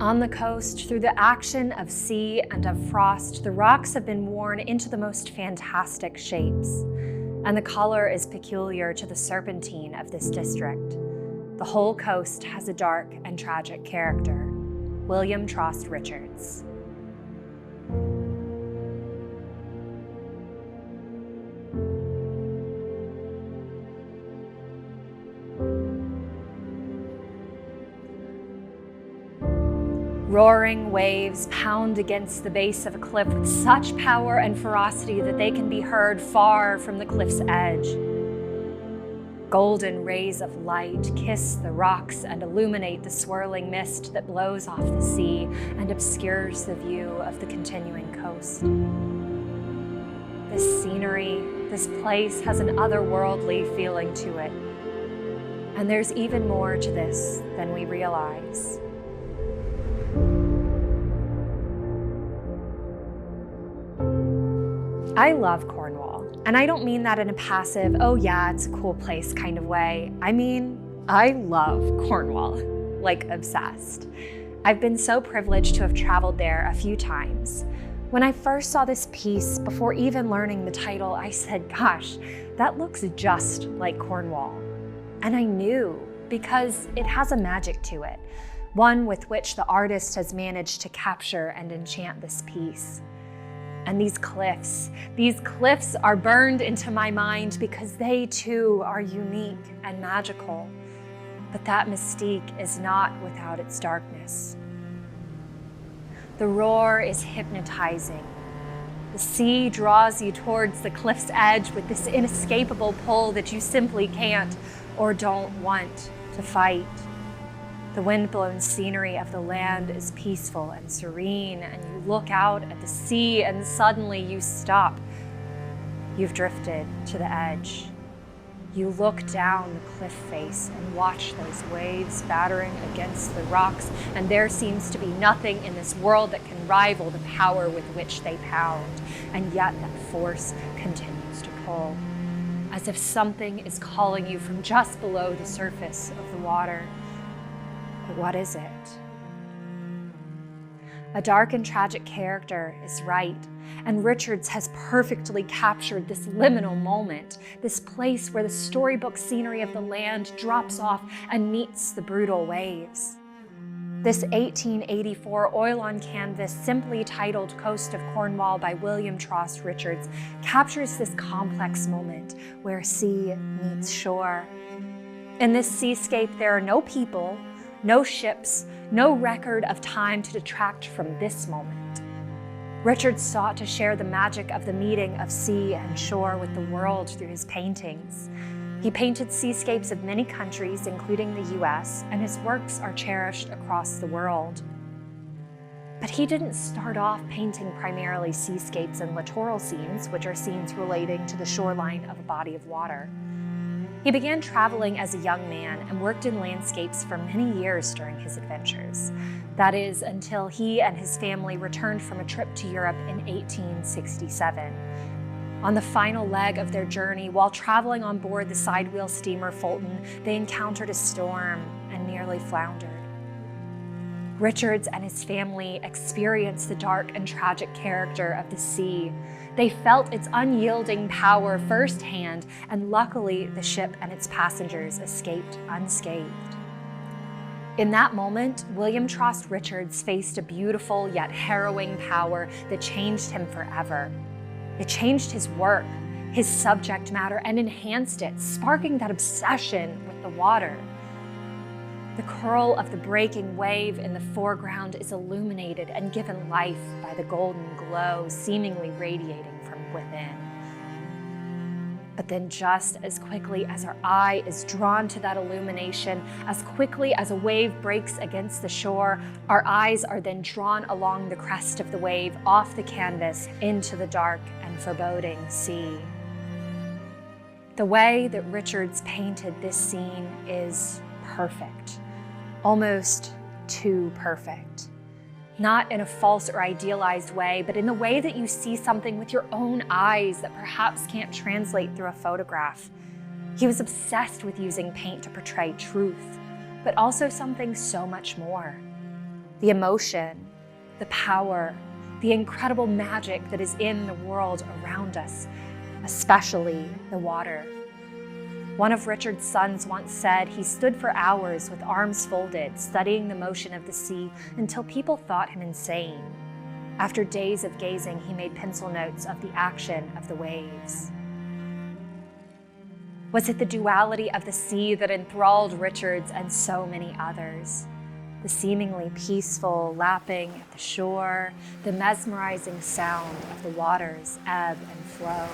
On the coast, through the action of sea and of frost, the rocks have been worn into the most fantastic shapes, and the color is peculiar to the serpentine of this district. The whole coast has a dark and tragic character. William Trost Richards. Roaring waves pound against the base of a cliff with such power and ferocity that they can be heard far from the cliff's edge. Golden rays of light kiss the rocks and illuminate the swirling mist that blows off the sea and obscures the view of the continuing coast. This scenery, this place has an otherworldly feeling to it. And there's even more to this than we realize. I love Cornwall, and I don't mean that in a passive, oh yeah, it's a cool place kind of way. I mean, I love Cornwall, like obsessed. I've been so privileged to have traveled there a few times. When I first saw this piece, before even learning the title, I said, gosh, that looks just like Cornwall. And I knew, because it has a magic to it, one with which the artist has managed to capture and enchant this piece. And these cliffs are burned into my mind because they too are unique and magical. But that mystique is not without its darkness. The roar is hypnotizing. The sea draws you towards the cliff's edge with this inescapable pull that you simply can't or don't want to fight. The wind-blown scenery of the land is peaceful and serene, and you look out at the sea and suddenly you stop. You've drifted to the edge. You look down the cliff face and watch those waves battering against the rocks, and there seems to be nothing in this world that can rival the power with which they pound, and yet that force continues to pull, as if something is calling you from just below the surface of the water. But what is it? A dark and tragic character is right, and Richards has perfectly captured this liminal moment, this place where the storybook scenery of the land drops off and meets the brutal waves. This 1884 oil-on canvas, simply titled Coast of Cornwall by William Trost Richards, captures this complex moment where sea meets shore. In this seascape, there are no people, no ships, no record of time to detract from this moment. Richards sought to share the magic of the meeting of sea and shore with the world through his paintings. He painted seascapes of many countries, including the US, and his works are cherished across the world. But he didn't start off painting primarily seascapes and littoral scenes, which are scenes relating to the shoreline of a body of water. He began traveling as a young man and worked in landscapes for many years during his adventures. That is, until he and his family returned from a trip to Europe in 1867. On the final leg of their journey, while traveling on board the sidewheel steamer Fulton, they encountered a storm and nearly floundered. Richards and his family experienced the dark and tragic character of the sea. They felt its unyielding power firsthand, and luckily the ship and its passengers escaped unscathed. In that moment, William Trost Richards faced a beautiful yet harrowing power that changed him forever. It changed his work, his subject matter, and enhanced it, sparking that obsession with the water. The curl of the breaking wave in the foreground is illuminated and given life by the golden glow seemingly radiating from within. But then just as quickly as our eye is drawn to that illumination, as quickly as a wave breaks against the shore, our eyes are then drawn along the crest of the wave, off the canvas, into the dark and foreboding sea. The way that Richards painted this scene is perfect, almost too perfect. Not in a false or idealized way, but in the way that you see something with your own eyes that perhaps can't translate through a photograph. He was obsessed with using paint to portray truth, but also something so much more. the emotion, the power, the incredible magic that is in the world around us, especially the water. One of Richard's sons once said he stood for hours with arms folded, studying the motion of the sea until people thought him insane. After days of gazing, he made pencil notes of the action of the waves. Was it the duality of the sea that enthralled Richards and so many others? The seemingly peaceful lapping at the shore, the mesmerizing sound of the water's ebb and flow,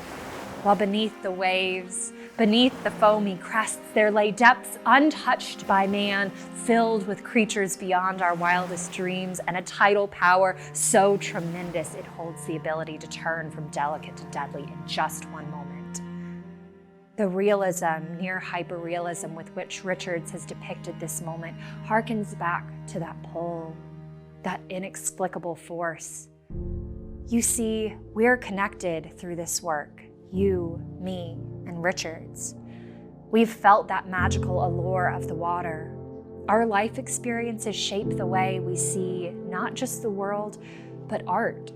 while beneath the waves, beneath the foamy crests, there lay depths untouched by man, filled with creatures beyond our wildest dreams, and a tidal power so tremendous it holds the ability to turn from delicate to deadly in just one moment. The realism, near hyperrealism, with which Richards has depicted this moment harkens back to that pull, that inexplicable force. You see, we're connected through this work, you, me, and Richards. We've felt that magical allure of the water. Our life experiences shape the way we see not just the world, but art.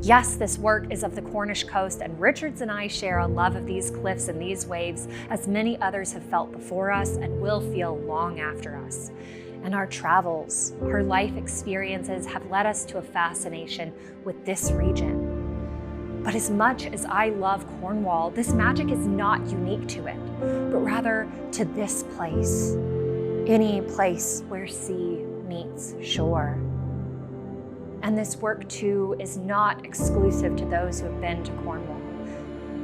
Yes, this work is of the Cornish Coast, and Richards and I share a love of these cliffs and these waves, as many others have felt before us and will feel long after us. And our travels, our life experiences have led us to a fascination with this region. But as much as I love Cornwall, this magic is not unique to it, but rather to this place. Any place where sea meets shore. And this work, too, is not exclusive to those who have been to Cornwall.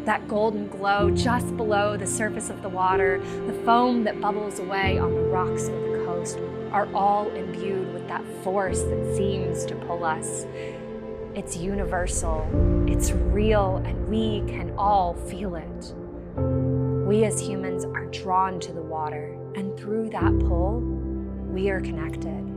That golden glow just below the surface of the water, the foam that bubbles away on the rocks of the coast, are all imbued with that force that seems to pull us. It's universal, it's real, and we can all feel it. We as humans are drawn to the water, and through that pull, we are connected.